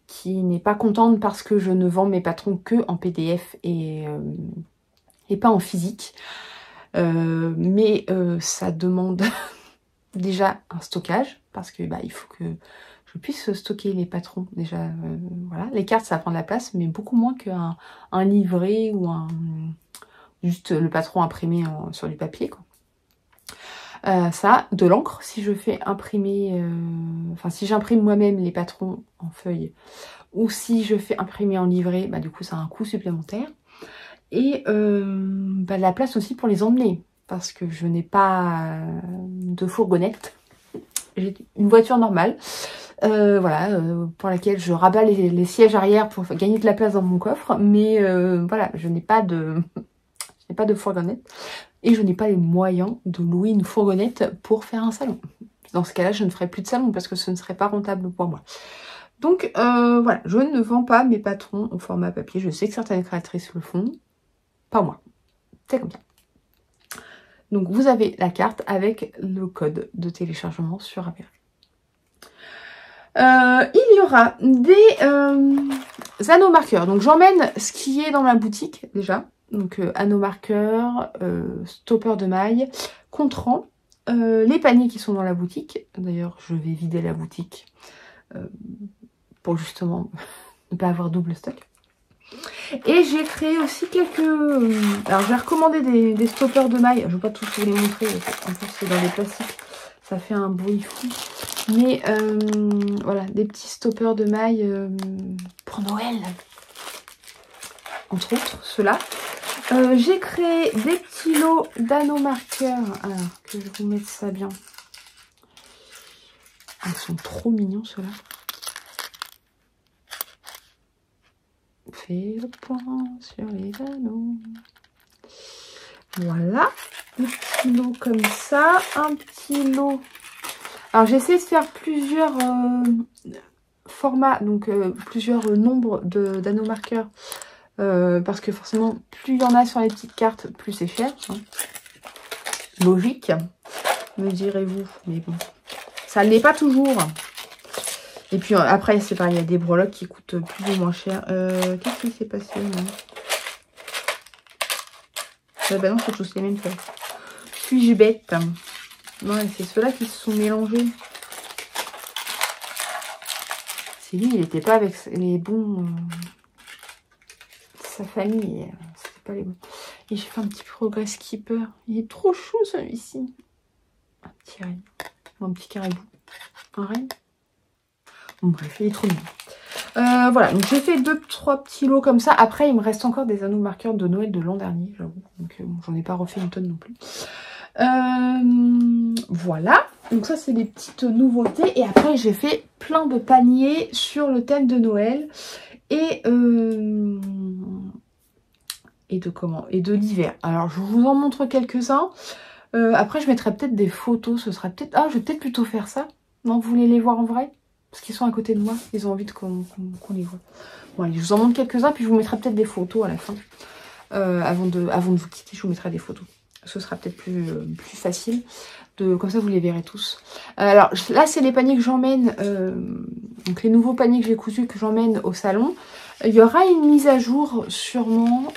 A: qui n'est pas contente parce que je ne vends mes patrons que en PDF et pas en physique. Mais ça demande déjà un stockage parce que il faut que je puisse stocker les patrons. Déjà, voilà, les cartes ça prend de la place, mais beaucoup moins qu'un livret ou juste le patron imprimé sur du papier, quoi. Ça, de l'encre, si je fais imprimer, enfin si j'imprime moi-même les patrons en feuille, ou si je fais imprimer en livret, du coup ça a un coût supplémentaire. Et de la place aussi pour les emmener, parce que je n'ai pas de fourgonnette, j'ai une voiture normale, voilà, pour laquelle je rabats les sièges arrière pour gagner de la place dans mon coffre, mais voilà, je n'ai pas de fourgonnette. Et je n'ai pas les moyens de louer une fourgonnette pour faire un salon. Dans ce cas-là, je ne ferai plus de salon parce que ce ne serait pas rentable pour moi. Donc voilà, je ne vends pas mes patrons au format papier. Je sais que certaines créatrices le font. Pas moi. C'est comme ça. Donc vous avez la carte avec le code de téléchargement sur Ravelry. Il y aura des anneaux marqueurs. Donc j'emmène ce qui est dans ma boutique déjà. Donc anneaux marqueurs, stopper de mailles, contrant, les paniers qui sont dans la boutique. D'ailleurs, je vais vider la boutique pour justement ne pas avoir double stock. Et j'ai créé aussi quelques... alors j'ai recommandé des stoppers de mailles. Je ne vais pas tous vous les montrer. En plus c'est dans des plastiques. Ça fait un bruit fou. Mais voilà, des petits stoppers de mailles pour Noël. Entre autres, ceux-là. J'ai créé des petits lots d'anneaux marqueurs. Alors, que je vous mette ça bien. Ils sont trop mignons, ceux-là. Fais le point sur les anneaux. Voilà. Un petit lot comme ça. Un petit lot. Alors, j'essaie de faire plusieurs formats, donc plusieurs nombres d'anneaux marqueurs. Parce que forcément, plus il y en a sur les petites cartes, plus c'est cher. Hein. Logique, me direz-vous. Mais bon, ça ne l'est pas toujours. Et puis après, c'est pareil, il y a des breloques qui coûtent plus ou moins cher. Qu'est-ce qui s'est passé? Bah non, c'est tous les mêmes feuilles. Suis-je bête? Non, c'est ceux-là qui se sont mélangés. C'est lui, il n'était pas avec les bons... sa famille, c'était pas les bons. Et j'ai fait un petit progrès skipper. Il est trop chou celui-ci. Un petit renne. Un petit caribou. Un renne. Bon, bref, il est trop mignon. Voilà, donc j'ai fait 2-3 petits lots comme ça. Après, il me reste encore des anneaux marqueurs de Noël de l'an dernier, j'avoue. Donc bon, j'en ai pas refait une tonne non plus. Voilà. Donc ça, c'est des petites nouveautés. Et après, j'ai fait plein de paniers sur le thème de Noël. Et de l'hiver. Alors je vous en montre quelques-uns. Après je mettrai peut-être des photos. Ce sera peut-être... Ah, je vais peut-être plutôt faire ça. Non, vous voulez les voir en vrai? Parce qu'ils sont à côté de moi. Ils ont envie qu'on les voit. Bon allez, je vous en montre quelques-uns. Puis je vous mettrai peut-être des photos à la fin. Avant de vous quitter, je vous mettrai des photos. Ce sera peut-être plus facile. Comme ça vous les verrez tous. Alors là c'est les paniers que j'emmène. Donc les nouveaux paniers que j'ai cousus que j'emmène au salon. Il y aura une mise à jour sûrement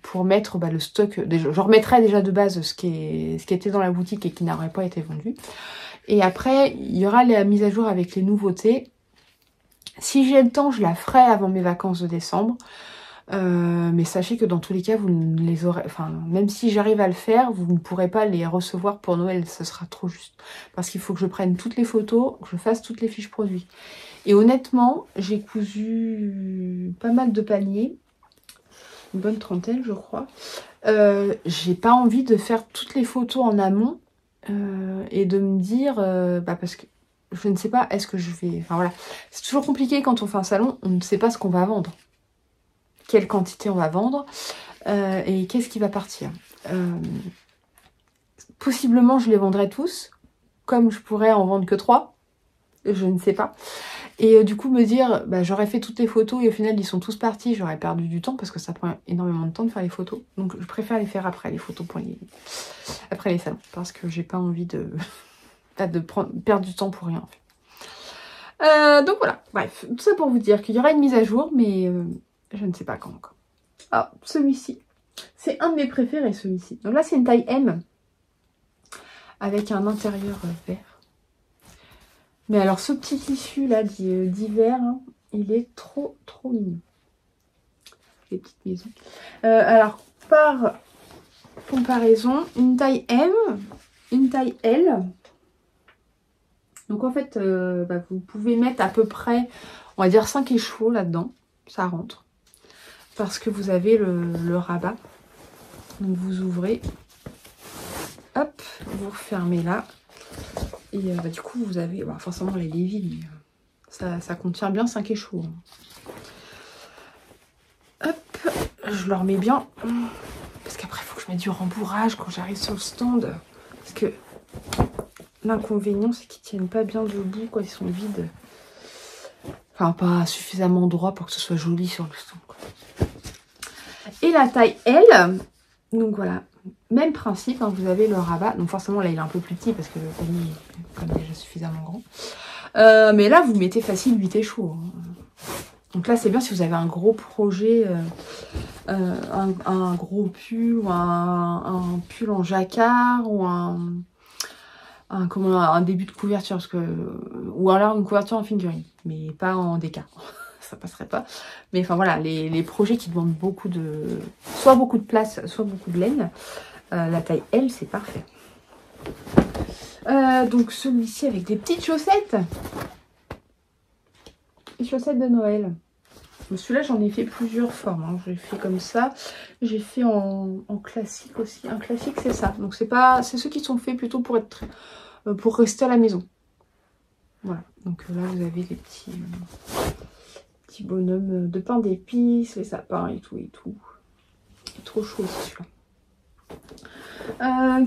A: pour mettre le stock. Déjà, je remettrai déjà de base ce qui était dans la boutique et qui n'aurait pas été vendu. Et après, il y aura la mise à jour avec les nouveautés. Si j'ai le temps, je la ferai avant mes vacances de décembre. Mais sachez que dans tous les cas, vous ne les aurez... Enfin, même si j'arrive à le faire, vous ne pourrez pas les recevoir pour Noël. Ce sera trop juste. Parce qu'il faut que je prenne toutes les photos, que je fasse toutes les fiches produits. Et honnêtement, j'ai cousu pas mal de paniers. Une bonne trentaine, je crois. J'ai pas envie de faire toutes les photos en amont. Et de me dire... parce que je ne sais pas, est-ce que je vais... Enfin voilà. C'est toujours compliqué quand on fait un salon. On ne sait pas ce qu'on va vendre. Quelle quantité on va vendre. Et qu'est-ce qui va partir. Possiblement, je les vendrai tous. Comme je pourrais en vendre que 3. Je ne sais pas. Et du coup me dire, j'aurais fait toutes les photos et au final ils sont tous partis, j'aurais perdu du temps parce que ça prend énormément de temps de faire les photos. Donc je préfère les faire après les photos après les salons parce que j'ai pas envie de perdre du temps pour rien en fait. Donc voilà, bref, tout ça pour vous dire qu'il y aura une mise à jour, mais je ne sais pas quand encore. Ah, celui-ci, c'est un de mes préférés, celui-ci. Donc là, c'est une taille M, avec un intérieur vert. Mais alors, ce petit tissu là d'hiver, hein, il est trop mignon. Les petites maisons. Alors, par comparaison, une taille M, une taille L. Donc en fait, vous pouvez mettre à peu près, on va dire 5 écheveaux là-dedans. Ça rentre. Parce que vous avez le rabat. Donc vous ouvrez. Hop, vous refermez là. Et du coup, vous avez... forcément, elle est vide, mais ça contient bien 5 écheveaux. Hop, je le remets bien. Parce qu'après, il faut que je mette du rembourrage quand j'arrive sur le stand. Parce que l'inconvénient, c'est qu'ils tiennent pas bien debout quand ils sont vides. Enfin, pas suffisamment droit pour que ce soit joli sur le stand, quoi. Et la taille L, donc voilà, même principe, hein, vous avez le rabat. Donc forcément, là, il est un peu plus petit parce que le panier est comme déjà suffisamment grand. Mais là, vous mettez facile 8 écheveaux. Hein. Donc là, c'est bien si vous avez un gros projet, un gros pull ou un pull en jacquard ou un début de couverture. Ou alors une couverture en fingering, mais pas en déca. Ça passerait pas. Mais enfin voilà, les projets qui demandent soit beaucoup de place, soit beaucoup de laine. La taille L, c'est parfait. Donc celui-ci avec des petites chaussettes. Les chaussettes de Noël. Celui-là, j'en ai fait plusieurs formes. Hein. J'ai fait comme ça. J'ai fait en classique aussi. Un classique, c'est ça. Donc c'est ceux qui sont faits plutôt pour rester à la maison. Voilà. Donc là, vous avez les petits bonhommes de pain d'épices, les sapins et tout et tout. Trop chaud aussi celui-là.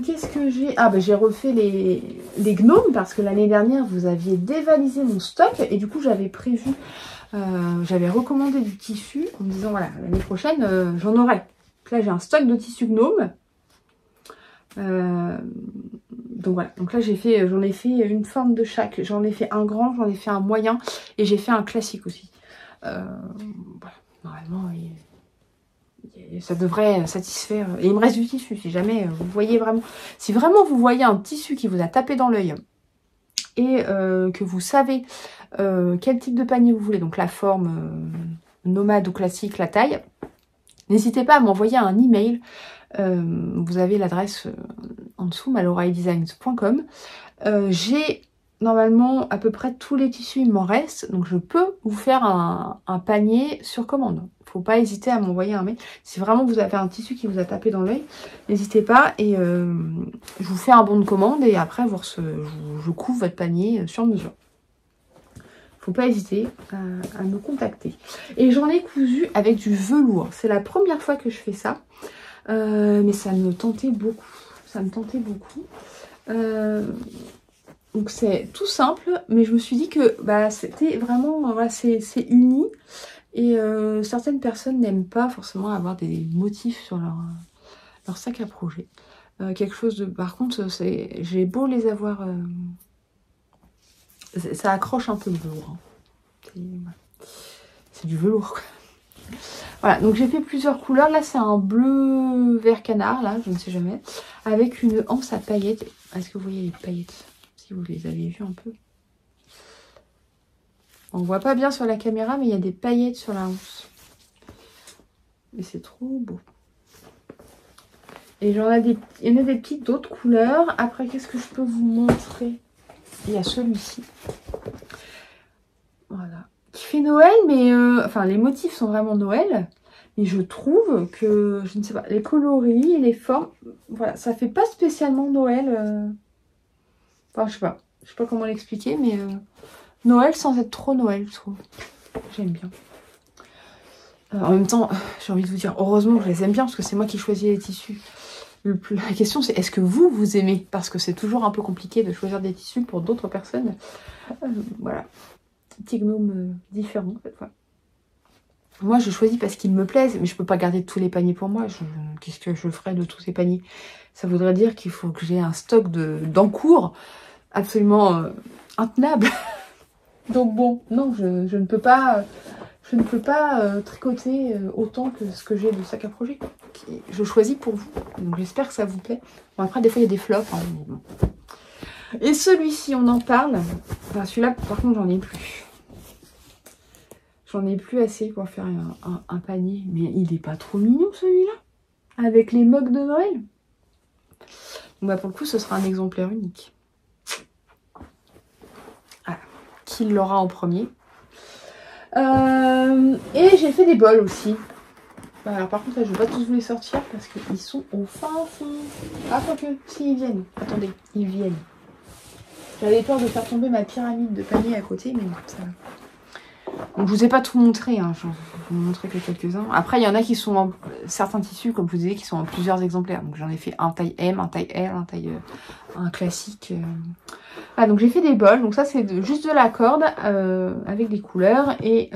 A: Qu'est-ce que j'ai? Ah j'ai refait les gnomes parce que l'année dernière vous aviez dévalisé mon stock et du coup j'avais prévu, j'avais recommandé du tissu en me disant voilà l'année prochaine j'en aurai. Donc là j'ai un stock de tissu gnome. Donc voilà, donc là j'en ai fait une forme de chaque. J'en ai fait un grand, j'en ai fait un moyen et j'ai fait un classique aussi. Voilà, normalement ça devrait satisfaire. Et il me reste du tissu si jamais vous voyez vraiment. Si vraiment vous voyez un tissu qui vous a tapé dans l'œil et que vous savez quel type de panier vous voulez, donc la forme nomade ou classique, la taille, n'hésitez pas à m'envoyer un email. Vous avez l'adresse en dessous, maloraïdesigns.com. J'ai normalement à peu près tous les tissus, il m'en reste, donc je peux vous faire un panier sur commande. Faut pas hésiter à m'envoyer un mail. Si vraiment vous avez un tissu qui vous a tapé dans l'œil, n'hésitez pas et je vous fais un bon de commande et après je couvre votre panier sur mesure. Faut pas hésiter à me contacter. Et j'en ai cousu avec du velours. C'est la première fois que je fais ça. Mais ça me tentait beaucoup. Ça me tentait beaucoup. Donc c'est tout simple, mais je me suis dit que c'était vraiment, voilà, c'est uni. Et certaines personnes n'aiment pas forcément avoir des motifs sur leur sac à projet. Quelque chose de... Par contre, j'ai beau les avoir... ça accroche un peu le velours. Hein. C'est du velours, quoi. Voilà, donc j'ai fait plusieurs couleurs. Là, c'est un bleu vert canard, là, je ne sais jamais. Avec une anse à paillettes. Est-ce que vous voyez les paillettes? Si vous les avez vues un peu. On voit pas bien sur la caméra, mais il y a des paillettes sur la anse. Et c'est trop beau. Et il y en a des petites d'autres couleurs. Après, qu'est-ce que je peux vous montrer? Il y a celui-ci. Voilà. Qui fait Noël, mais... enfin, les motifs sont vraiment Noël. Mais je trouve que, je ne sais pas, les coloris et les formes... Voilà, ça fait pas spécialement Noël. Enfin, je sais pas comment l'expliquer, mais... Noël sans être trop Noël, je trouve. J'aime bien. En même temps, j'ai envie de vous dire, heureusement que je les aime bien, parce que c'est moi qui choisis les tissus. La question, c'est est-ce que vous aimez? Parce que c'est toujours un peu compliqué de choisir des tissus pour d'autres personnes. Voilà. Petit gnome différent, cette fois. Moi, je choisis parce qu'ils me plaisent, mais je peux pas garder tous les paniers pour moi. Qu'est-ce que je ferais de tous ces paniers? Ça voudrait dire qu'il faut que j'ai un stock d'encours absolument intenable. Donc bon, non, je ne peux pas, tricoter autant que ce que j'ai de sac à projet. Je choisis pour vous, donc j'espère que ça vous plaît. Bon, après, des fois, il y a des flops. Hein, mais bon. Et celui-ci, on en parle. Enfin, celui-là, par contre, j'en ai plus. J'en ai plus assez pour faire un panier. Mais il est pas trop mignon, celui-là, avec les mugs de Noël. Donc, bah, pour le coup, ce sera un exemplaire unique. Voilà. Qui l'aura en premier. Et j'ai fait des bols aussi. Alors par contre là je vais pas tous vous les sortir parce qu'ils sont au fin fond. Ah quoique, si ils viennent. Attendez, ils viennent. J'avais peur de faire tomber ma pyramide de panier à côté, mais ça... Donc je vous ai pas tout montré, hein. Je vais vous montrer que quelques-uns. Après il y en a qui sont en... certains tissus, comme je vous disais, qui sont en plusieurs exemplaires. Donc j'en ai fait un taille M, un taille L, un taille... un classique. Ah donc j'ai fait des bols, donc ça c'est juste de la corde avec des couleurs et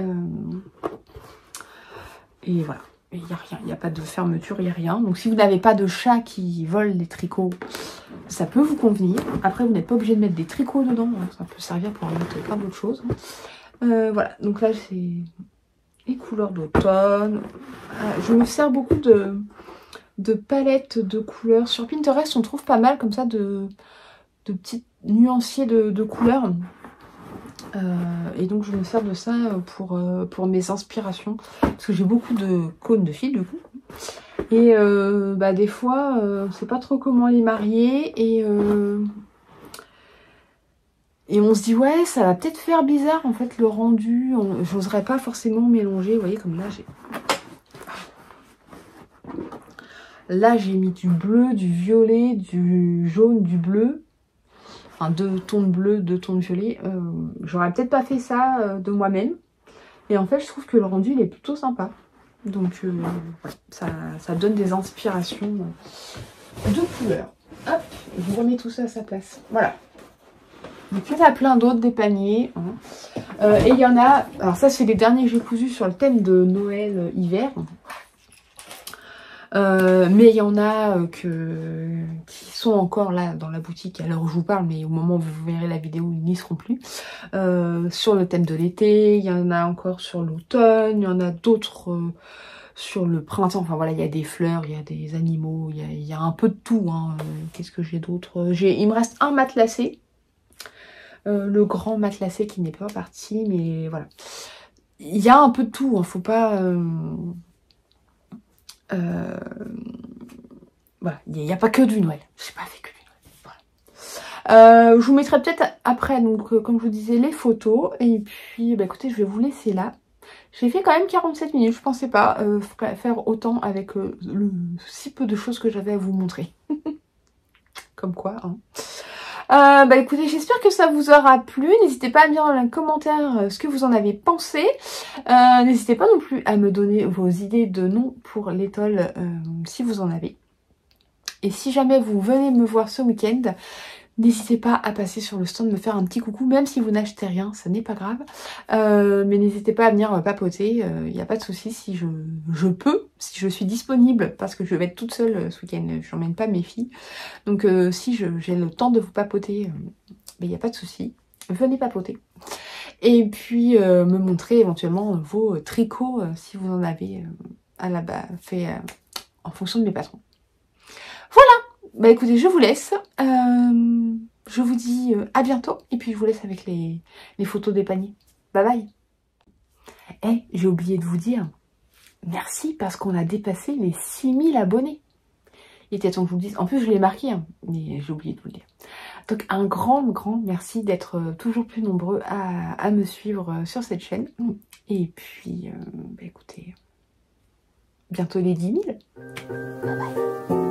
A: voilà. Il n'y a rien, il n'y a pas de fermeture, il n'y a rien. Donc si vous n'avez pas de chat qui vole les tricots, ça peut vous convenir. Après, vous n'êtes pas obligé de mettre des tricots dedans. Hein. Ça peut servir pour mettre plein d'autres choses. Voilà, donc là, c'est les couleurs d'automne. Je me sers beaucoup de palettes de couleurs. Sur Pinterest, on trouve pas mal comme ça de petits nuanciers de couleurs. Et donc je me sers de ça pour mes inspirations parce que j'ai beaucoup de cônes de fil du coup et bah, des fois c'est pas trop comment les marier et on se dit ouais ça va peut-être faire bizarre en fait le rendu, j'oserais pas forcément mélanger, vous voyez comme là j'ai mis du bleu, du violet, du jaune, du bleu. Enfin, 2 tons de bleu, 2 tons de violet. J'aurais peut-être pas fait ça de moi-même. Et en fait, je trouve que le rendu, il est plutôt sympa. Donc, ça donne des inspirations de couleurs. Hop, je vous remets tout ça à sa place. Voilà. Donc, il y en a plein d'autres, des paniers. Hein. Et il y en a... Alors ça, c'est les derniers que j'ai cousus sur le thème de Noël-hiver. Mais il y en a qui sont encore là dans la boutique à l'heure où je vous parle, mais au moment où vous verrez la vidéo, ils n'y seront plus. Sur le thème de l'été, il y en a encore sur l'automne, il y en a d'autres sur le printemps. Enfin voilà, il y a des fleurs, il y a des animaux, il y a un peu de tout. Hein. Qu'est-ce que j'ai d'autre? Il me reste un matelassé. Le grand matelassé qui n'est pas parti, mais voilà. Il y a un peu de tout, hein. Faut pas... voilà, il n'y a pas que du Noël. J'ai pas fait que du Noël. Voilà. Je vous mettrai peut-être après, donc comme je vous disais, les photos. Et puis, bah, écoutez, je vais vous laisser là. J'ai fait quand même 47 minutes. Je pensais pas faire autant avec le si peu de choses que j'avais à vous montrer. Comme quoi, hein. Bah écoutez, j'espère que ça vous aura plu. N'hésitez pas à me dire dans les commentaires ce que vous en avez pensé. N'hésitez pas non plus à me donner vos idées de noms pour l'étole si vous en avez. Et si jamais vous venez me voir ce week-end, n'hésitez pas à passer sur le stand, me faire un petit coucou, même si vous n'achetez rien, ça n'est pas grave. Mais n'hésitez pas à venir papoter, il n'y a pas de souci si je peux, si je suis disponible, parce que je vais être toute seule ce week-end, je n'emmène pas mes filles. Donc si j'ai le temps de vous papoter, il n'y a pas de souci, venez papoter. Et puis me montrer éventuellement vos tricots, si vous en avez fait en fonction de mes patrons. Voilà, bah écoutez, je vous laisse. Je vous dis à bientôt. Et puis je vous laisse avec les photos des paniers. Bye bye. Eh, j'ai oublié de vous dire, merci parce qu'on a dépassé les 6000 abonnés. Il était temps que je vous le dise. En plus, je l'ai marqué, hein, mais j'ai oublié de vous le dire. Donc un grand merci d'être toujours plus nombreux à me suivre sur cette chaîne. Et puis, bah écoutez, bientôt les 10 000. Bye bye.